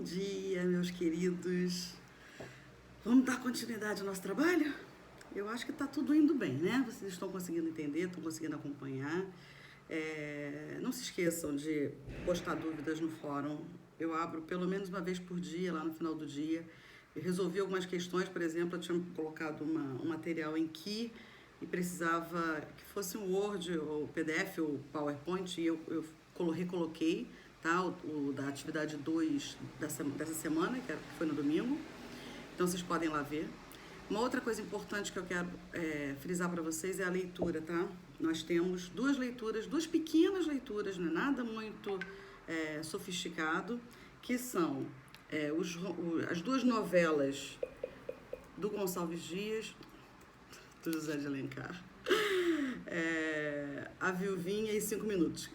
dia, meus queridos. Vamos dar continuidade ao nosso trabalho? Eu acho que está tudo indo bem, né? Vocês estão conseguindo entender, estão conseguindo acompanhar. Não se esqueçam de postar dúvidas no fórum. Eu abro pelo menos uma vez por dia, lá no final do dia. Eu resolvi algumas questões, por exemplo, eu tinha colocado um material em Key e precisava que fosse um Word ou PDF ou PowerPoint e eu recoloquei, tá? O da atividade 2 dessa semana, que foi no domingo. Então vocês podem lá ver. Uma outra coisa importante que eu quero frisar para vocês é a leitura, tá? Nós temos duas pequenas leituras, não é nada muito sofisticado, que são as duas novelas do Gonçalves Dias, do José de Alencar, A Viuvinha e 5 Minutos.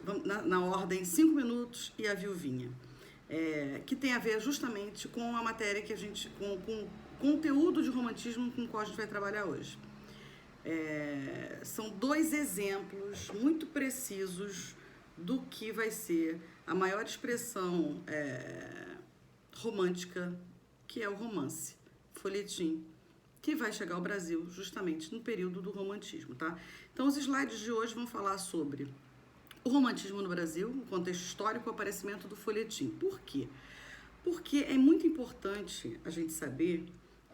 Na ordem, 5 Minutos e A Viuvinha. Que tem a ver justamente com a matéria que a gente... com conteúdo de romantismo com o qual a gente vai trabalhar hoje. São dois exemplos muito precisos do que vai ser a maior expressão romântica, que é o romance, folhetim, que vai chegar ao Brasil justamente no período do romantismo, tá? Então, os slides de hoje vão falar sobre o romantismo no Brasil, o contexto histórico, o aparecimento do folhetim. Por quê? Porque é muito importante a gente saber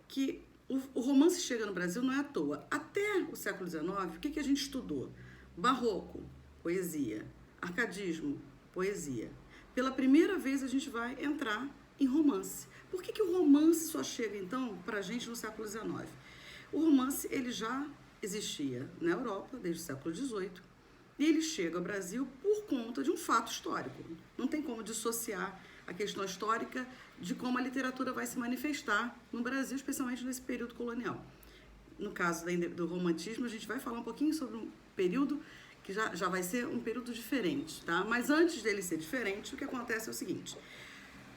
que o romance chega no Brasil não é à toa. Até o século XIX, o que a gente estudou? Barroco, poesia. Arcadismo, poesia. Pela primeira vez a gente vai entrar em romance. Por que o romance só chega, então, para a gente no século XIX? O romance, ele já existia na Europa desde o século XVIII. E ele chega ao Brasil por conta de um fato histórico. Não tem como dissociar a questão histórica de como a literatura vai se manifestar no Brasil, especialmente nesse período colonial. No caso do romantismo, a gente vai falar um pouquinho sobre um período que já vai ser um período diferente, tá? Mas antes dele ser diferente, o que acontece é o seguinte.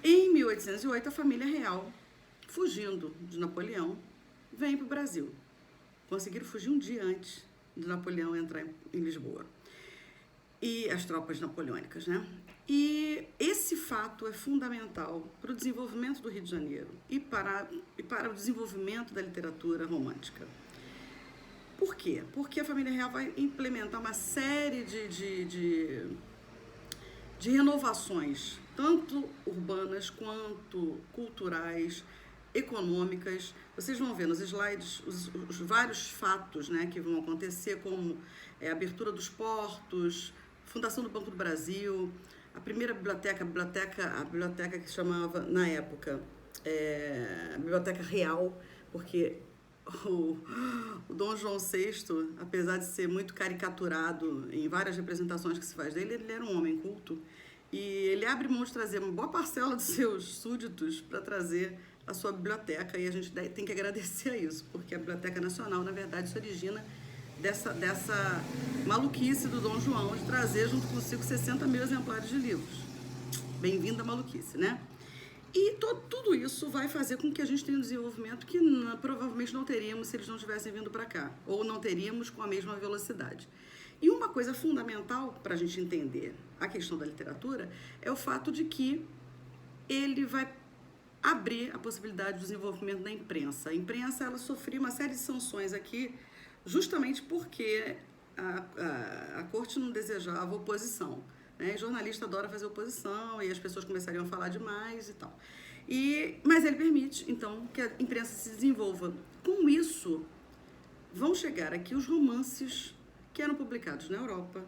Em 1808, a família real, fugindo de Napoleão, vem para o Brasil. Conseguiram fugir um dia antes de Napoleão entrar em Lisboa. E as tropas napoleônicas, né? E esse fato é fundamental para o desenvolvimento do Rio de Janeiro e para o desenvolvimento da literatura romântica. Por quê? Porque a família real vai implementar uma série de renovações, tanto urbanas quanto culturais, econômicas. Vocês vão ver nos slides os vários fatos, né, que vão acontecer, como a abertura dos portos, fundação do Banco do Brasil, a primeira biblioteca que chamava, na época, Biblioteca Real, porque o Dom João VI, apesar de ser muito caricaturado em várias representações que se faz dele, ele era um homem culto, e ele abre mão de trazer uma boa parcela dos seus súditos para trazer a sua biblioteca, e a gente tem que agradecer a isso, porque a Biblioteca Nacional, na verdade, se origina dessa maluquice do Dom João de trazer junto consigo 60 mil exemplares de livros. Bem-vindo à maluquice, né? E tudo isso vai fazer com que a gente tenha um desenvolvimento que provavelmente não teríamos se eles não tivessem vindo para cá, ou não teríamos com a mesma velocidade. E uma coisa fundamental para a gente entender a questão da literatura é o fato de que ele vai abrir a possibilidade do desenvolvimento da imprensa. A imprensa, ela sofria uma série de sanções aqui, justamente porque a corte não desejava oposição, né? Jornalista adora fazer oposição e as pessoas começariam a falar demais e tal. Mas ele permite, então, que a imprensa se desenvolva. Com isso, vão chegar aqui os romances que eram publicados na Europa,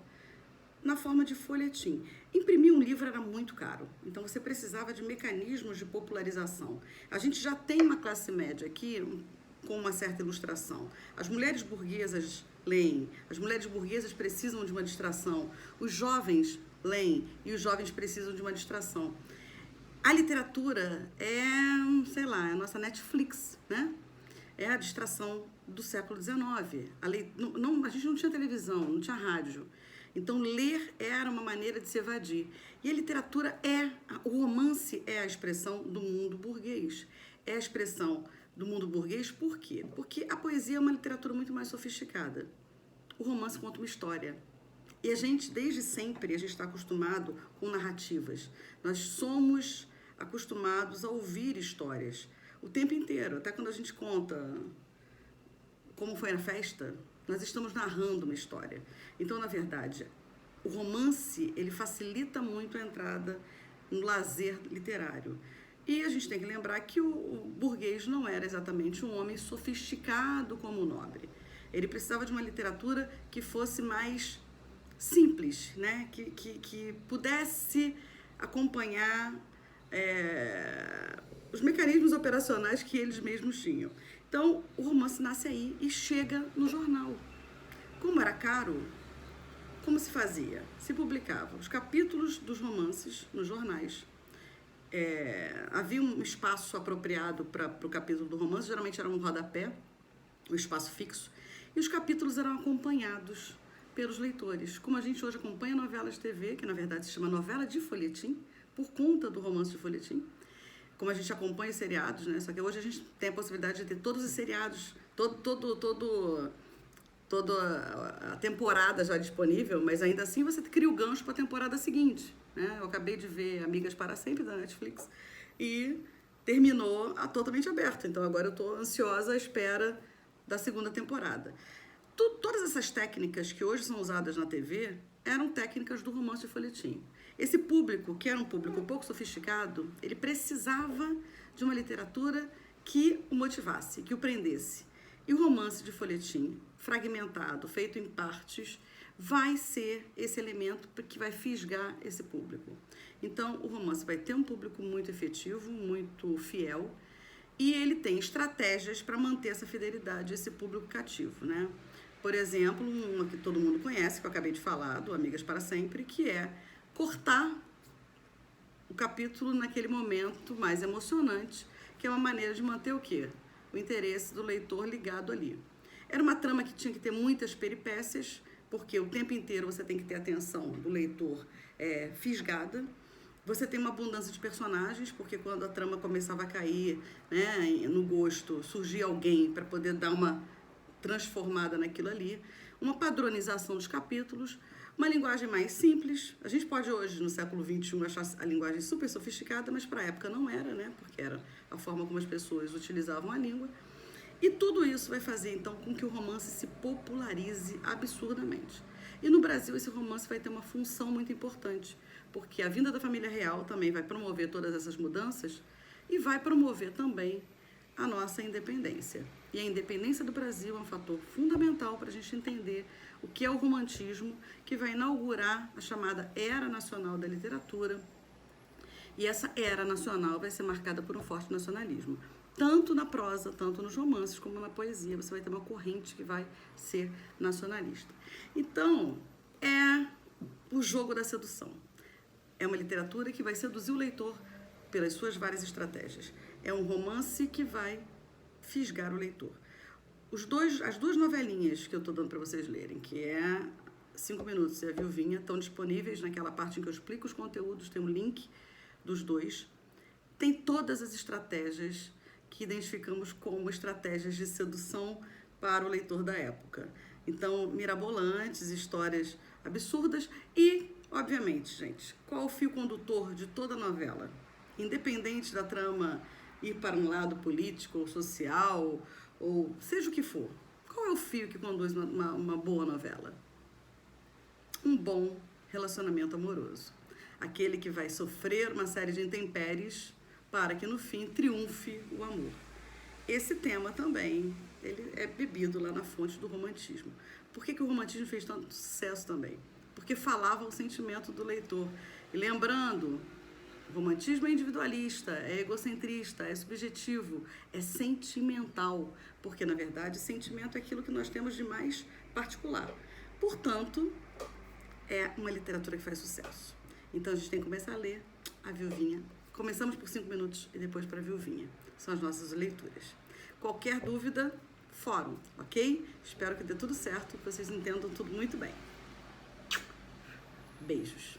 na forma de folhetim. Imprimir um livro era muito caro, então você precisava de mecanismos de popularização. A gente já tem uma classe média aqui com uma certa ilustração. As mulheres burguesas leem, as mulheres burguesas precisam de uma distração, os jovens leem e os jovens precisam de uma distração. A literatura é a nossa Netflix, né? É a distração do século XIX. A gente não tinha televisão, não tinha rádio. Então, ler era uma maneira de se evadir. E a literatura o romance é a expressão do mundo burguês. É a expressão do mundo burguês, por quê? Porque a poesia é uma literatura muito mais sofisticada. O romance conta uma história. E a gente, desde sempre, está acostumado com narrativas. Nós somos acostumados a ouvir histórias o tempo inteiro. Até quando a gente conta como foi a festa, nós estamos narrando uma história. Então, na verdade, o romance, ele facilita muito a entrada no lazer literário. E a gente tem que lembrar que o burguês não era exatamente um homem sofisticado como o nobre. Ele precisava de uma literatura que fosse mais simples, né? Que pudesse acompanhar os mecanismos operacionais que eles mesmos tinham. Então, o romance nasce aí e chega no jornal. Como era caro, como se fazia? Se publicava os capítulos dos romances nos jornais. Havia um espaço apropriado para o capítulo do romance, geralmente era um rodapé, um espaço fixo, e os capítulos eram acompanhados pelos leitores. Como a gente hoje acompanha novelas de TV, que na verdade se chama novela de folhetim, por conta do romance de folhetim, como a gente acompanha os seriados, né? Só que hoje a gente tem a possibilidade de ter todos os seriados, toda a temporada já disponível, mas ainda assim você cria o gancho para a temporada seguinte, né? Eu acabei de ver Amigas para Sempre, da Netflix, e terminou totalmente aberto. Então agora eu estou ansiosa à espera da segunda temporada. Todas essas técnicas que hoje são usadas na TV eram técnicas do romance de folhetim. Esse público, que era um público pouco sofisticado, ele precisava de uma literatura que o motivasse, que o prendesse. E o romance de folhetim, fragmentado, feito em partes, vai ser esse elemento que vai fisgar esse público. Então, o romance vai ter um público muito efetivo, muito fiel, e ele tem estratégias para manter essa fidelidade, esse público cativo, né? Por exemplo, uma que todo mundo conhece, que eu acabei de falar, do Amigas para Sempre, que é cortar o capítulo naquele momento mais emocionante, que é uma maneira de manter o quê? O interesse do leitor ligado ali. Era uma trama que tinha que ter muitas peripécias, porque o tempo inteiro você tem que ter a atenção do leitor fisgada. Você tem uma abundância de personagens, porque quando a trama começava a cair, né, no gosto, surgia alguém para poder dar uma transformada naquilo ali, uma padronização dos capítulos, uma linguagem mais simples. A gente pode hoje, no século XXI, achar a linguagem super sofisticada, mas para a época não era, né? Porque era a forma como as pessoas utilizavam a língua. E tudo isso vai fazer, então, com que o romance se popularize absurdamente. E no Brasil, esse romance vai ter uma função muito importante, porque a vinda da família real também vai promover todas essas mudanças e vai promover também a nossa independência. E a independência do Brasil é um fator fundamental para a gente entender o que é o romantismo, que vai inaugurar a chamada Era Nacional da Literatura. E essa era nacional vai ser marcada por um forte nacionalismo. Tanto na prosa, tanto nos romances, como na poesia, você vai ter uma corrente que vai ser nacionalista. Então, é o jogo da sedução. É uma literatura que vai seduzir o leitor pelas suas várias estratégias. É um romance que vai fisgar o leitor. As duas novelinhas que eu estou dando para vocês lerem, que é 5 Minutos e A Viuvinha, estão disponíveis naquela parte em que eu explico os conteúdos, tem um link dos dois. Tem todas as estratégias que identificamos como estratégias de sedução para o leitor da época. Então, mirabolantes, histórias absurdas e, obviamente, gente, qual o fio condutor de toda a novela? Independente da trama ir para um lado político ou social, ou seja o que for, qual é o fio que conduz uma boa novela? Um bom relacionamento amoroso. Aquele que vai sofrer uma série de intempéries para que no fim triunfe o amor. Esse tema também, ele é bebido lá na fonte do romantismo. Por que o romantismo fez tanto sucesso também? Porque falava o sentimento do leitor. E lembrando, o romantismo é individualista, é egocentrista, é subjetivo, é sentimental, porque, na verdade, sentimento é aquilo que nós temos de mais particular. Portanto, é uma literatura que faz sucesso. Então, a gente tem que começar a ler A Viuvinha. Começamos por 5 minutos e depois para A Viuvinha. São as nossas leituras. Qualquer dúvida, fórum, ok? Espero que dê tudo certo, que vocês entendam tudo muito bem. Beijos.